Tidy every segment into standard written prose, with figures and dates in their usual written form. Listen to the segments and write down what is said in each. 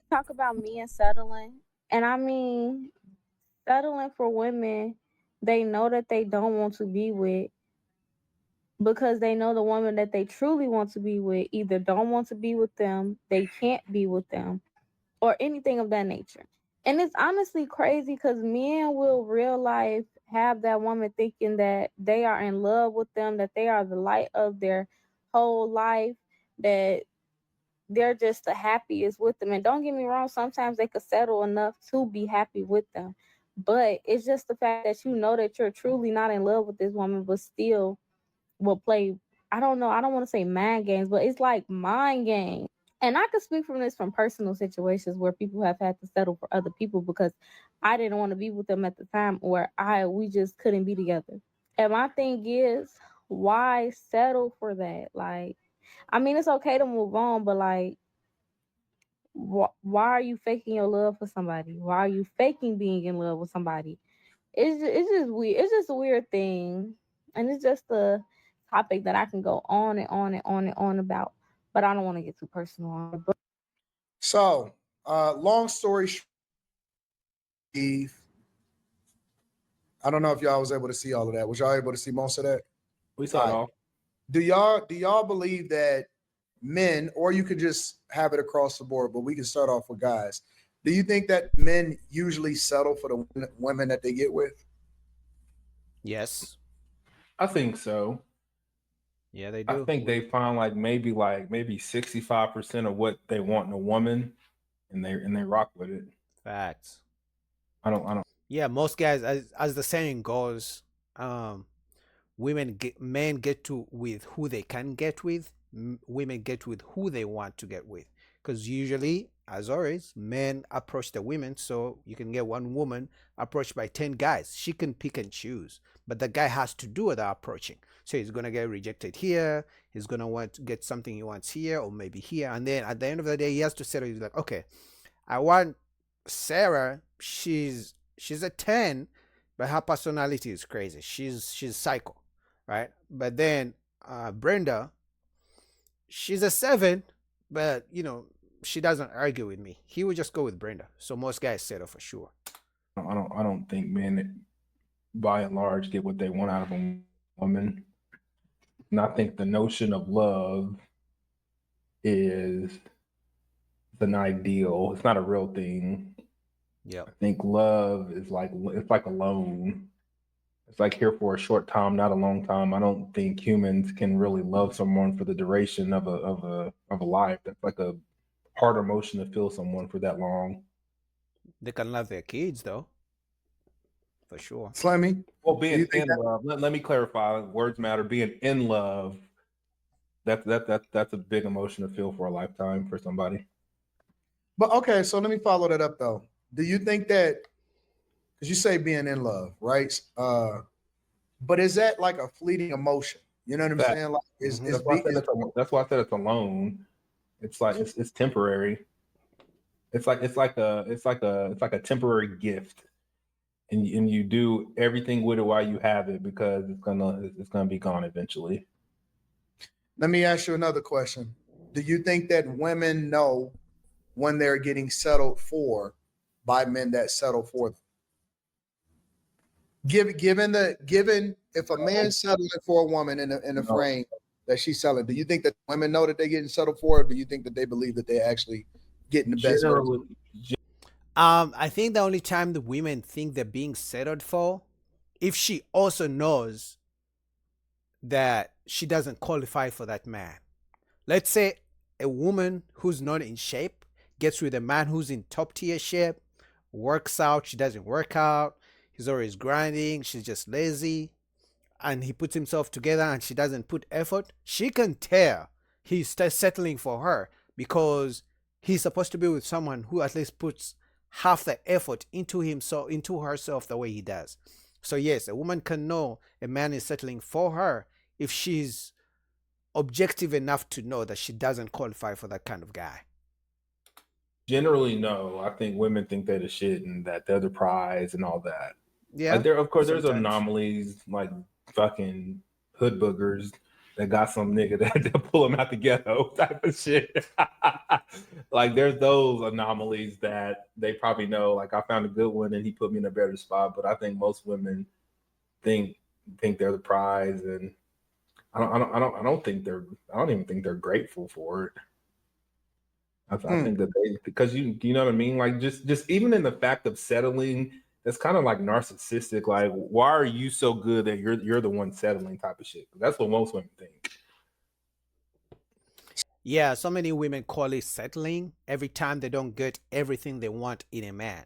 talk about men settling, and I mean settling for women they know that they don't want to be with because they know the woman that they truly want to be with either don't want to be with them, they can't be with them, or anything of that nature. And it's honestly crazy because men will real life have that woman thinking that they are in love with them, that they are the light of their whole life, that they're just the happiest with them. And don't get me wrong, sometimes they could settle enough to be happy with them. But it's just the fact that you know that you're truly not in love with this woman, but still will play, I don't know, I don't want to say mind games, but it's like mind games. And I could speak from this from personal situations where people have had to settle for other people because I didn't want to be with them at the time, or I we just couldn't be together. And my thing is, why settle for that? Like, I mean, it's okay to move on, but like, why are you faking your love for somebody? Why are you faking being in love with somebody? It's just weird. It's just a weird thing, and it's just a topic that I can go on and on and on and on about. But I don't want to get too personal on it. But So, long story short, I don't know if y'all was able to see all of that. Was y'all able to see most of that? We saw All it right. all. Do y'all believe that men, or you could just have it across the board, but we can start off with guys. Do you think that men usually settle for the women that they get with? Yes. I think so. Yeah, they I do. think they find maybe 65% of what they want in a woman, and they rock with it. Facts. I don't. Yeah, most guys, as the saying goes, um, men get to with who they can get with. Women get with who they want to get with. Because usually, as always, men approach the women, so you can get one woman approached by 10 guys. She can pick and choose, but the guy has to do the approaching. So he's gonna get rejected here. He's gonna want to get something he wants here, or maybe here, and then at the end of the day, he has to settle. He's like, okay, I want Sarah. She's a 10, but her personality is crazy. She's psycho, right? But then Brenda, she's a 7, but she doesn't argue with me. He would just go with Brenda. So most guys settle for sure. I don't think men, by and large, get what they want out of a woman. And I think the notion of love is an ideal. It's not a real thing. Yep. I think love is it's like a loan. It's like here for a short time, not a long time. I don't think humans can really love someone for the duration of a life. That's like a hard emotion to feel someone for that long. They can love their kids though, for sure. Slimmy, Well, do you being think in that? love. Let me clarify. Words matter. Being in love. That's a big emotion to feel for a lifetime for somebody. But okay, so let me follow that up though. Do you think that, because you say being in love, right? But is that like a fleeting emotion? You know what I'm That saying? Like, Hmm. that's why I said it's a loan. It's like it's temporary. It's like a temporary gift, and you do everything with it while you have it because it's gonna be gone eventually. let me ask you another question. Do you think that women know when they're getting settled for by men that settle for them? Given if a No, man's settling for a woman in a no. frame that she's selling, do you think that women know that they're getting settled for, or do you think that they believe that they're actually getting the best version? Generally, I think the only time the women think they're being settled for, if she also knows that she doesn't qualify for that man. Let's say a woman who's not in shape gets with a man who's in top tier shape, works out, she doesn't work out, he's always grinding, she's just lazy, and he puts himself together and she doesn't put effort. She can tell he's settling for her because he's supposed to be with someone who at least puts half the effort into himself, into herself, the way he does. So yes, a woman can know a man is settling for her if she's objective enough to know that she doesn't qualify for that kind of guy. generally no. I think women think they're the shit and that they're the prize and all that. Like Yeah, there, of course, there's sometimes. anomalies like fucking hood boogers that got some nigga that pull him out the ghetto type of shit. Like there's those anomalies that they probably know. Like I found a good one and he put me in a better spot. But I think most women think they're the prize, and I don't even think they're grateful for it. I think that because you know what I mean? Like just even in the fact of settling, that's kind of like narcissistic. Like, why are you so good that you're the one settling type of shit? That's what most women think. Yeah, so many women call it settling every time they don't get everything they want in a man.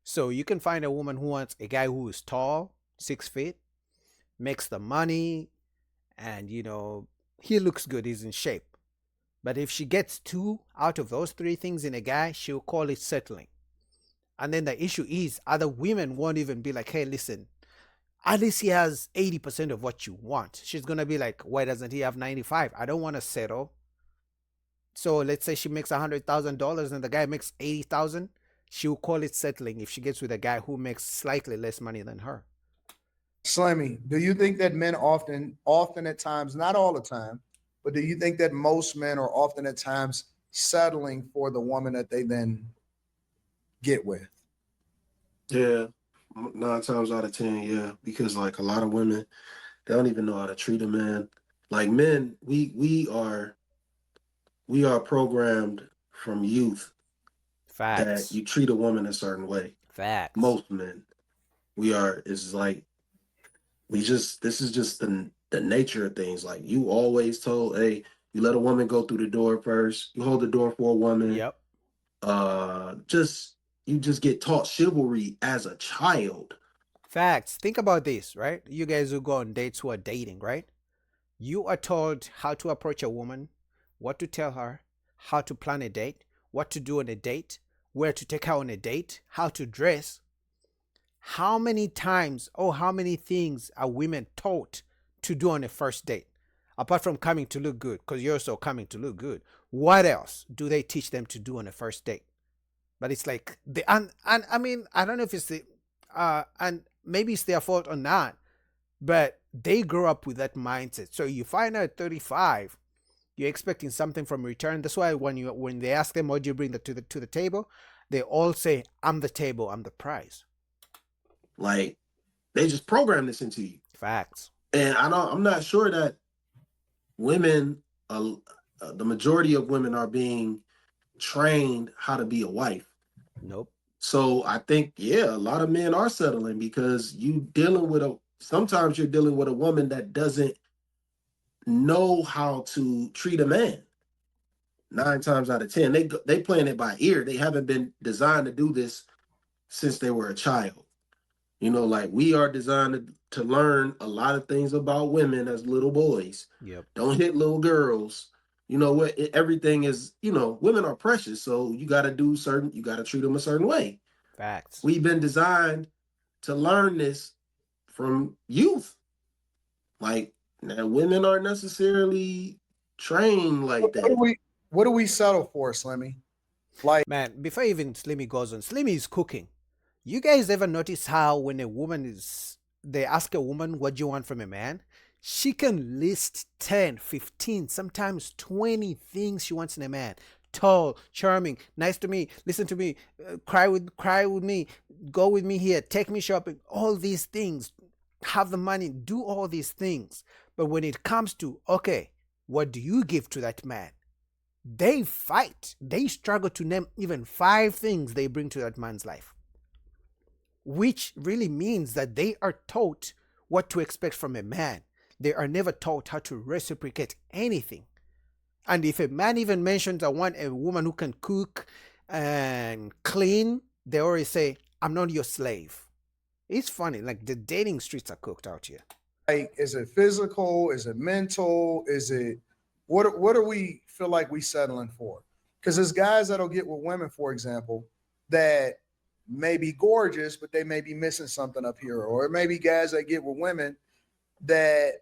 So you can find a woman who wants a guy who is tall, 6 feet, makes the money, and he looks good, he's in shape. But if she gets 2 out of those 3 things in a guy, she'll call it settling. And then the issue is other women won't even be like, hey, listen, at least he has 80% of what you want. She's going to be like, why doesn't he have 95? I don't want to settle. So let's say she makes $100,000 and the guy makes 80,000. She'll call it settling if she gets with a guy who makes slightly less money than her. Slimmy, do you think that men often at times, not all the time, but do you think that most men are often at times settling for the woman that they then get with? Yeah, 9 times out of 10, yeah. Because like a lot of women, they don't even know how to treat a man. Like men, we are programmed from youth Facts. that you treat a woman a certain way. Facts. Most men, it's like this is just the nature of things. Like you always told, hey, you let a woman go through the door first. You hold the door for a woman. Yep. You just get taught chivalry as a child. Facts. Think about this, right? You guys who go on dates who are dating, right? You are told how to approach a woman, what to tell her, how to plan a date, what to do on a date, where to take her on a date, how to dress. How many times or how many things are women taught to do on a first date? Apart from coming to look good, because you're also coming to look good. What else do they teach them to do on a first date? But it's like and I mean, I don't know if it's and maybe it's their fault or not, but they grow up with that mindset. So you find out at 35, you're expecting something from return. That's why when they ask them what do you bring to the table, they all say, I'm the table, I'm the prize. Like they just program this into you. Facts. And I'm not sure that women, the majority of women are being trained how to be a wife. Nope. So I think, yeah, a lot of men are settling because sometimes you're dealing with a woman that doesn't know how to treat a man. 9 times out of 10, they playing it by ear. They haven't been designed to do this since they were a child. Like we are designed to learn a lot of things about women as little boys. Yep. Don't hit little girls. Everything is, women are precious. So you got to treat them a certain way. Facts. We've been designed to learn this from youth. Like now women aren't necessarily trained like that. What do we settle for, Slimmy? Like, man, before even Slimmy goes on, Slimmy is cooking. You guys ever notice how when they ask a woman, what do you want from a man? She can list 10, 15, sometimes 20 things she wants in a man. Tall, charming, nice to me, listen to me, cry with me, go with me here, take me shopping, all these things, have the money, do all these things. But when it comes to, okay, what do you give to that man? They fight. They struggle to name even 5 things they bring to that man's life. Which really means that they are taught what to expect from a man. They are never taught how to reciprocate anything. And if a man even mentions, I want a woman who can cook and clean, they always say, I'm not your slave. It's funny, like the dating streets are cooked out here. Like, is it physical? Is it mental? Is it what do we feel like we settling for? Because there's guys that'll get with women, for example, that may be gorgeous, but they may be missing something up here. Or it may be guys that get with women that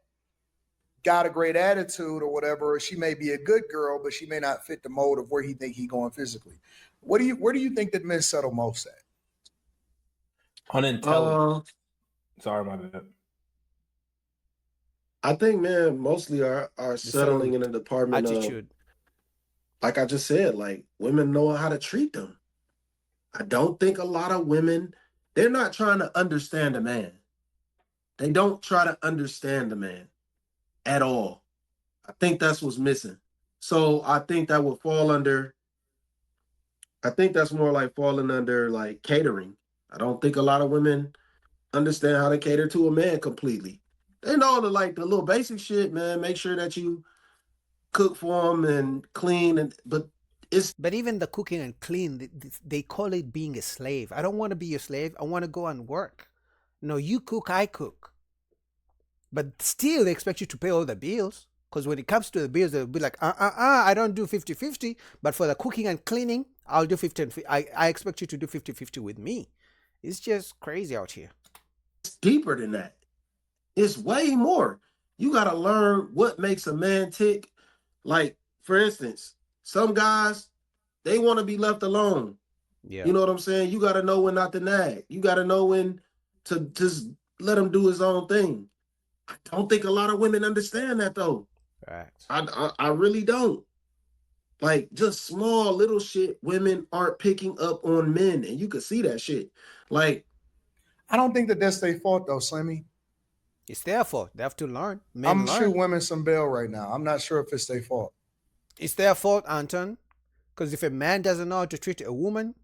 got a great attitude or whatever, or she may be a good girl, but she may not fit the mold of where he think he going physically. Where do you think that men settle most at? Unintelligent. Sorry, my bad. I think men mostly are The settling in the department of, attitude. like I just said, like women know how to treat them. I don't think a lot of women, they're not trying to understand a man. They don't try to understand the man at all. I think that's what's missing. So I think that would fall under, I think that's more like falling under like catering. I don't think a lot of women understand how to cater to a man completely. They know the like the little basic shit, man. Make sure that you cook for them and clean, and but it's But even the cooking and clean, they call it being a slave. I don't want to be a slave. I want to go and work. No, you cook, I cook. But still, they expect you to pay all the bills. Because when it comes to the bills, they'll be like, I don't do 50-50. But for the cooking and cleaning, I'll do 50 and 50. I expect you to do 50-50 with me. It's just crazy out here. deeper than that. It's way more. You got to learn what makes a man tick. Like, for instance, some guys, they want to be left alone. Yeah. You know what I'm saying? You got to know when not to nag. You got to know when to just let him do his own thing. I don't think a lot of women understand that though. Right. I really don't. Like just small little shit, women aren't picking up on men, and you can see that shit. Like I don't think that that's their fault though, Slimmy. It's their fault. They have to learn. Men I'm learn. shooting women some bail right now. I'm not sure if it's their fault. It's their fault, Anton. Because if a man doesn't know how to treat a woman,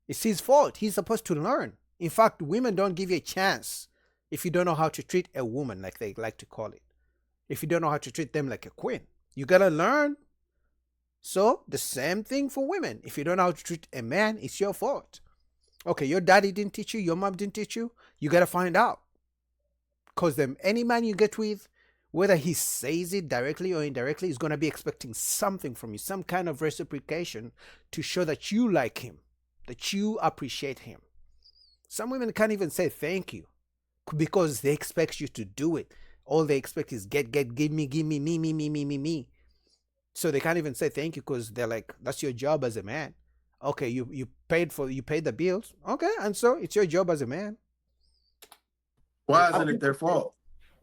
it's his fault. He's supposed to learn. In fact, women don't give you a chance if you don't know how to treat a woman, like they like to call it. If you don't know how to treat them like a queen, you gotta learn. So the same thing for women. If you don't know how to treat a man, it's your fault. Okay, your daddy didn't teach you, your mom didn't teach you. You gotta find out. Because any man you get with, whether he says it directly or indirectly, is gonna be expecting something from you, some kind of reciprocation to show that you like him, that you appreciate him. Some women can't even say thank you because they expect you to do it. All they expect is give me, me. So they can't even say thank you because they're like, that's your job as a man. Okay, you paid the bills. Okay, and so it's your job as a man. why isn't it their fault?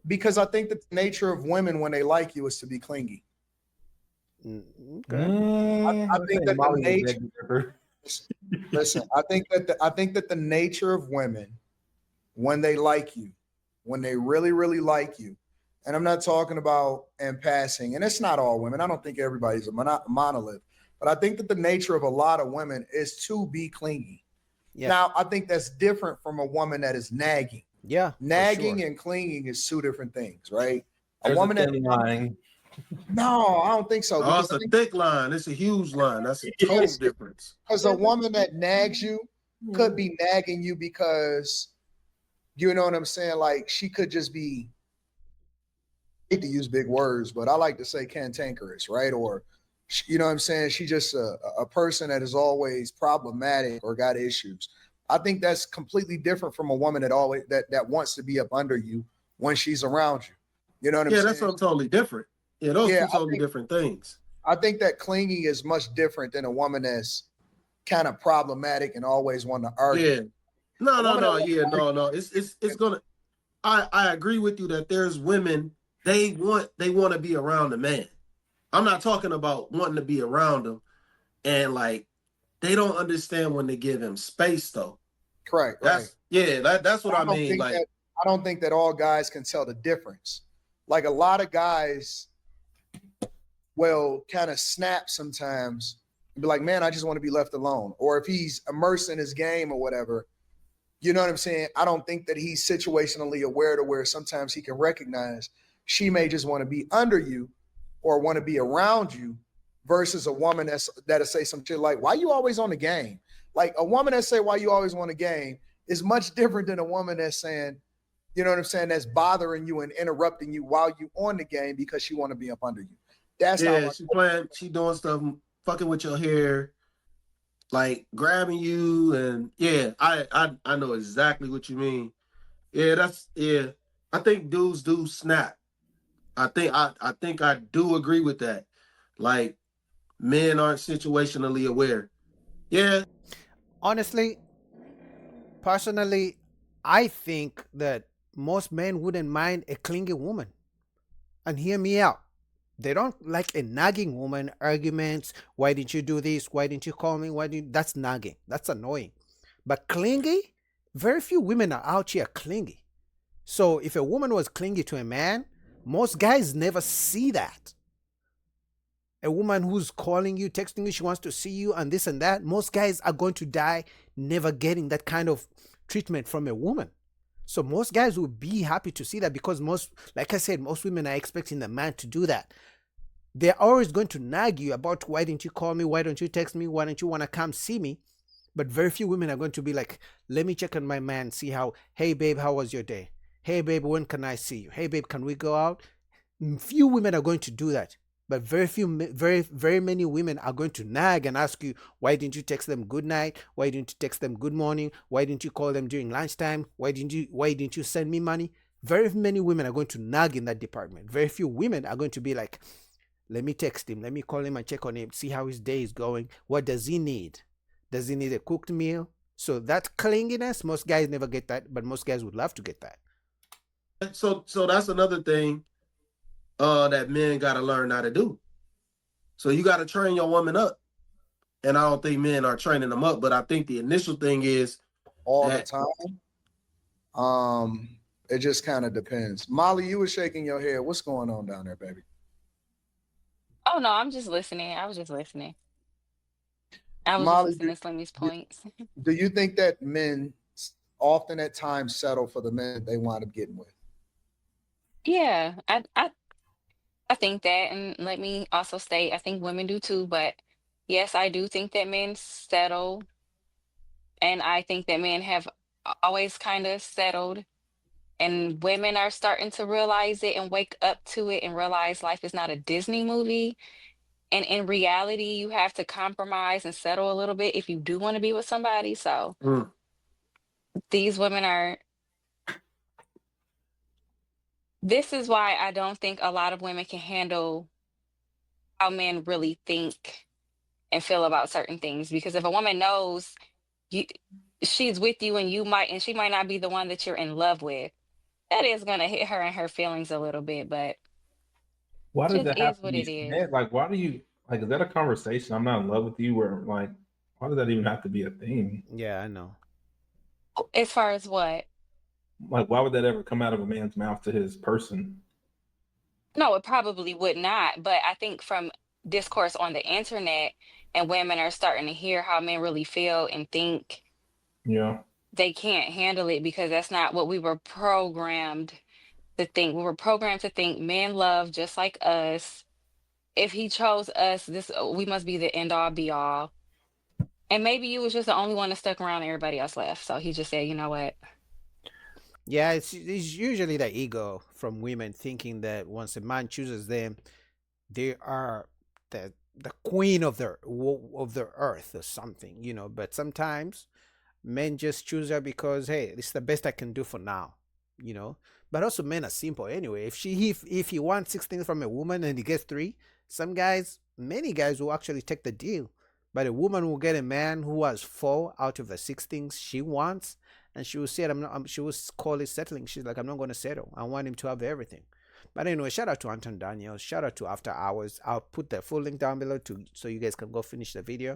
Because I think that the nature of women when they like you is to be clingy. Okay. I think that the nature. Listen, I think that the nature of women when they like you, when they really, really like you, and I'm not talking about in passing, and it's not all women. I don't think everybody's a monolith, but I think that the nature of a lot of women is to be clingy. Yeah. Now, I think that's different from a woman that is nagging. Yeah. Nagging sure. and clinging is two different things, right? There's a woman a thin line. no, I don't think so. Oh, it's a thick line. It's a huge line. That's a total difference. Because a woman that nags you could be nagging you because you know what I'm saying? Like she could just be, I hate to use big words, but I like to say cantankerous, right? Or you know what I'm saying? She just a person that is always problematic or got issues. I think that's completely different from a woman that always that wants to be up under you when she's around you. You know what I'm saying? Yeah, that's something totally different. Yeah, those two totally different things. I think that clinging is much different than a woman that's kind of problematic and always want to argue. Yeah. No. It's gonna. I agree with you that there's women they want to be around a man. I'm not talking about wanting to be around them and like they don't understand when they give him space though. Correct. That's what I mean. Like I don't think that all guys can tell the difference. Like a lot of guys will kind of snap sometimes and be like, man, I just want to be left alone. Or if he's immersed in his game or whatever, you know what I'm saying? I don't think that he's situationally aware to where sometimes he can recognize she may just want to be under you or want to be around you versus a woman that'll say some shit like, why you always on the game? Like a woman that say, why you always on the game is much different than a woman that's saying, you know what I'm saying, that's bothering you and interrupting you while you on the game because she want to be up under you. That's how she playing, she doing stuff, fucking with your hair, like grabbing you, and I know exactly what you mean. I think dudes do snap. I think I do agree with that. Like men aren't situationally aware. Yeah. Honestly, personally, I think that most men wouldn't mind a clingy woman. And hear me out. They don't like a nagging woman, arguments. Why didn't you do this? Why didn't you call me? That's nagging. That's annoying. But clingy, very few women are out here clingy. So if a woman was clingy to a man, most guys never see that. A woman who's calling you, texting you, she wants to see you and this and that, most guys are going to die never getting that kind of treatment from a woman. So most guys will be happy to see that, because like I said, most women are expecting the man to do that. They're always going to nag you about, why didn't you call me? Why don't you text me? Why don't you want to come see me? But very few women are going to be like, let me check on my man, see how, hey babe, how was your day? Hey babe, when can I see you? Hey babe, can we go out? Few women are going to do that. But very many women are going to nag and ask you, why didn't you text them good night? Why didn't you text them good morning? Why didn't you call them during lunchtime? Why didn't you send me money? Very many women are going to nag in that department. Very few women are going to be like, let me text him, let me call him and check on him, see how his day is going. What does he need? Does he need a cooked meal? So that clinginess, most guys never get that, but most guys would love to get that. So that's another thing that men got to learn how to do. So you got to train your woman up. And I don't think men are training them up, but I think the initial thing is all the time. It just kind of depends. Molly, you were shaking your head. What's going on down there, baby? Oh no, I'm just listening. I was just listening. I was Molly, just listening to Slimmy's points. Do you think that men often at times settle for the men they wind up getting with? Yeah, I think that, and let me also state, I think women do too, but yes, I do think that men settle, and I think that men have always kind of settled, and women are starting to realize it and wake up to it and realize life is not a Disney movie. And in reality, you have to compromise and settle a little bit if you do want to be with somebody. So these women are, this is why I don't think a lot of women can handle how men really think and feel about certain things. Because if a woman knows you, she's with you and she might not be the one that you're in love with, that is going to hit her and her feelings a little bit, but Why does just that is have to what be it is. said? Like, why do you like? Is that a conversation? I'm not in love with you. Where like, why does that even have to be a thing? Yeah, I know. As far as what? Like, why would that ever come out of a man's mouth to his person? No, it probably would not. But I think from discourse on the internet, and women are starting to hear how men really feel and think, Yeah. they can't handle it because that's not what we were programmed to think. We were programmed to think men love just like us. If he chose us, we must be the end all be all. And maybe you was just the only one that stuck around and everybody else left. So he just said, you know what? Yeah, it's usually the ego from women thinking that once a man chooses them, they are the queen of the earth or something, you know. But sometimes men just choose her because, hey, this is the best I can do for now, you know. But also men are simple anyway. If he wants 6 things from a woman and he gets 3, many guys will actually take the deal. But a woman will get a man who has 4 out of the 6 things she wants, and she will say, she will call it settling. She's like, I'm not going to settle. I want him to have everything. But anyway, shout out to Anton Daniels. Shout out to After Hours. I'll put the full link down below so you guys can go finish the video.